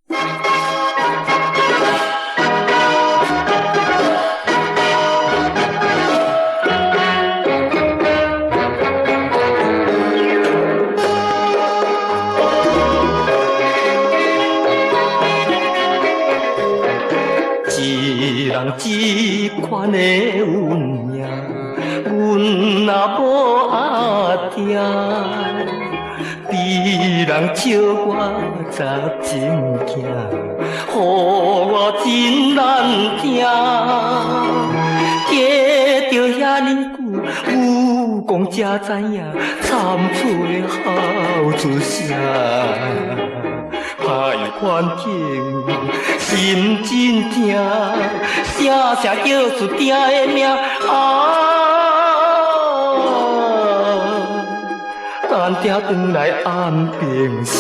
一人一款的运命，阮若无阿爹，别人笑我杂真惊，予我真难听。嫁着遐尼久，武功才知影，惨吹好出声。歹环境，心真痛，声声叫出爹的名等爹转来安平城。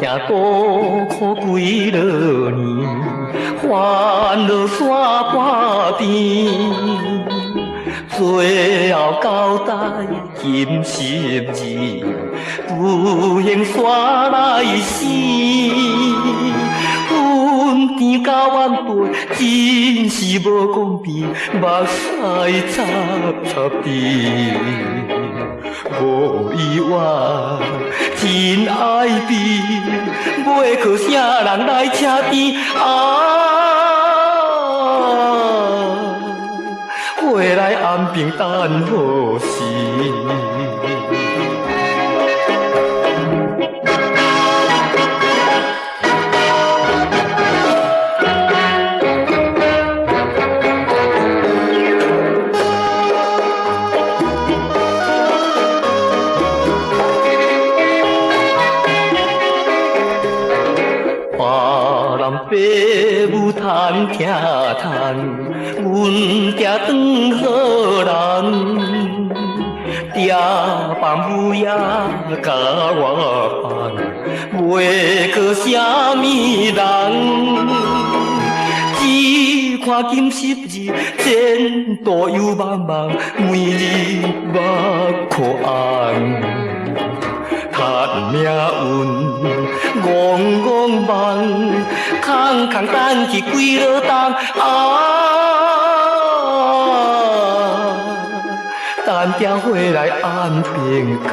行多苦几落年，烦恼山半边，最后交代金10字，不幸山来死。阮甜甲阮背，真是无公平，目屎插插滴。无意外，真爱你，要靠啥人来车甜？回来安平等何时？爸母趁听趁，阮爹当好人，爹爸母也甲我放，袂靠啥物人。只看金10字，前途有茫茫，每日目眶红。叹命运戆戆梦，空空等去几落冬等爹回来安平港。